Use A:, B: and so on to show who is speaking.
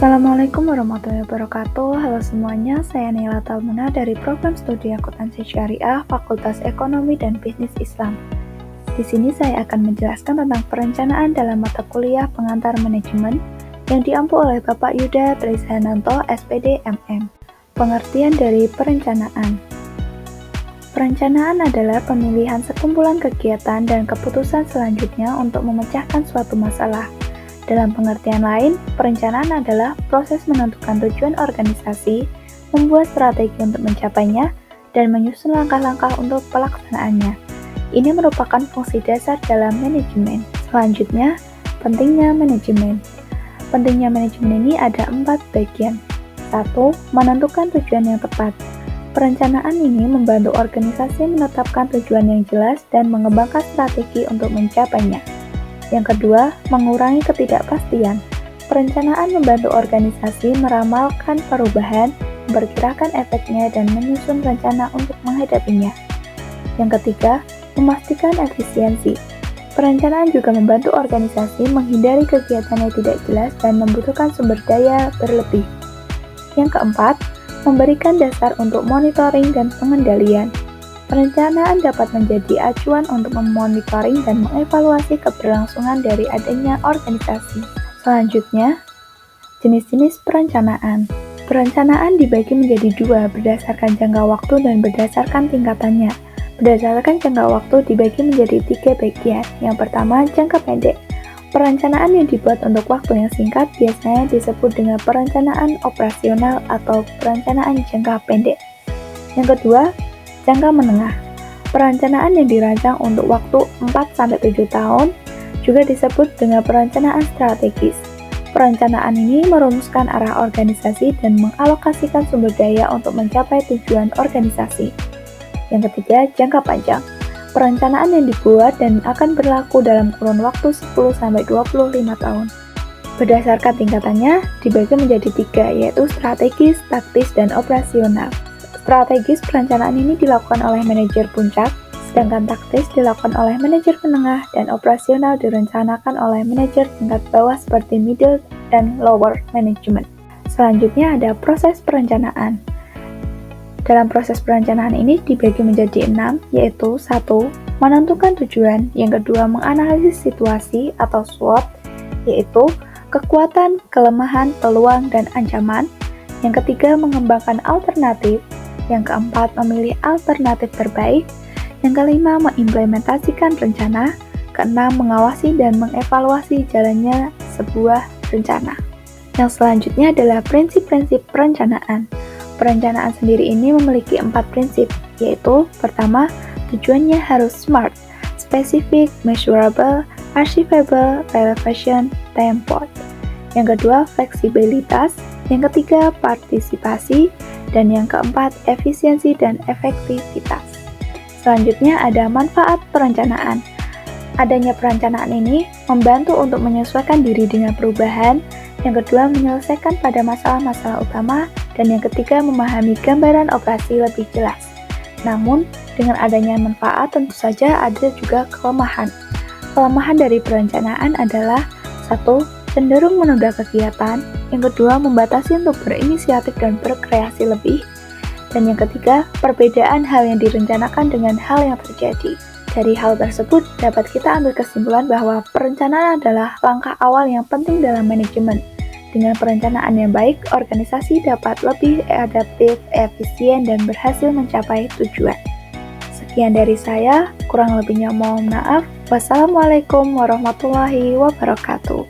A: Assalamualaikum warahmatullahi wabarakatuh. Halo semuanya, saya Naila Talmuna dari Program Studi Akuntansi Syariah Fakultas Ekonomi dan Bisnis Islam. Di sini saya akan menjelaskan tentang perencanaan dalam mata kuliah pengantar manajemen yang diampu oleh Bapak Yuda Trishananto, SPD, MM. Pengertian dari perencanaan. Perencanaan adalah pemilihan sekumpulan kegiatan dan keputusan selanjutnya untuk memecahkan suatu masalah. Dalam pengertian lain, perencanaan adalah proses menentukan tujuan organisasi, membuat strategi untuk mencapainya, dan menyusun langkah-langkah untuk pelaksanaannya. Ini merupakan fungsi dasar dalam manajemen. Selanjutnya, pentingnya manajemen. Pentingnya manajemen ini ada 4 bagian. 1. Menentukan tujuan yang tepat. Perencanaan ini membantu organisasi menetapkan tujuan yang jelas dan mengembangkan strategi untuk mencapainya. Yang kedua, mengurangi ketidakpastian. Perencanaan membantu organisasi meramalkan perubahan, memperkirakan efeknya, dan menyusun rencana untuk menghadapinya. Yang ketiga, memastikan efisiensi. Perencanaan juga membantu organisasi menghindari kegiatan yang tidak jelas dan membutuhkan sumber daya berlebih. Yang keempat, memberikan dasar untuk monitoring dan pengendalian. Perencanaan dapat menjadi acuan untuk memonitoring dan mengevaluasi keberlangsungan dari adanya organisasi. Selanjutnya, jenis-jenis perencanaan. Perencanaan dibagi menjadi 2 berdasarkan jangka waktu dan berdasarkan tingkatannya. Berdasarkan jangka waktu dibagi menjadi 3 bagian. Yang pertama, jangka pendek. Perencanaan yang dibuat untuk waktu yang singkat biasanya disebut dengan perencanaan operasional atau perencanaan jangka pendek. Yang kedua, jangka menengah. Perencanaan yang dirancang untuk waktu 4-7 tahun juga disebut dengan perencanaan strategis. Perencanaan ini merumuskan arah organisasi dan mengalokasikan sumber daya untuk mencapai tujuan organisasi. Yang ketiga, jangka panjang. Perencanaan yang dibuat dan akan berlaku dalam kurun waktu 10-25 tahun. Berdasarkan tingkatannya, dibagi menjadi 3, yaitu strategis, taktis, dan operasional. Strategis perencanaan ini dilakukan oleh manajer puncak, sedangkan taktis dilakukan oleh manajer menengah, dan operasional direncanakan oleh manajer tingkat bawah seperti middle dan lower management. Selanjutnya ada proses perencanaan. Dalam proses perencanaan ini dibagi menjadi 6, yaitu 1. Menentukan tujuan, yang kedua menganalisis situasi atau SWOT, yaitu kekuatan, kelemahan, peluang, dan ancaman, yang ketiga mengembangkan alternatif, yang keempat, memilih alternatif terbaik. Yang kelima, mengimplementasikan rencana. Keenam, mengawasi dan mengevaluasi jalannya sebuah rencana. Yang selanjutnya adalah prinsip-prinsip perencanaan. Perencanaan sendiri ini memiliki 4 prinsip, yaitu pertama, tujuannya harus SMART, specific, measurable, achievable, relevant, temporal. Yang kedua, fleksibilitas. Yang ketiga, partisipasi. Dan yang keempat, efisiensi dan efektivitas. Selanjutnya ada manfaat perencanaan. Adanya perencanaan ini membantu untuk menyesuaikan diri dengan perubahan, yang kedua menyelesaikan pada masalah-masalah utama, dan yang ketiga memahami gambaran operasi lebih jelas. Namun, dengan adanya manfaat tentu saja ada juga kelemahan. Kelemahan dari perencanaan adalah 1. Cenderung menunda kegiatan, yang kedua membatasi untuk berinisiatif dan berkreasi lebih, dan yang ketiga perbedaan hal yang direncanakan dengan hal yang terjadi. Dari hal tersebut dapat kita ambil kesimpulan bahwa perencanaan adalah langkah awal yang penting dalam manajemen. Dengan perencanaan yang baik, organisasi dapat lebih adaptif, efisien, dan berhasil mencapai tujuan. Sekian dari saya, kurang lebihnya mohon maaf. Wassalamualaikum warahmatullahi wabarakatuh.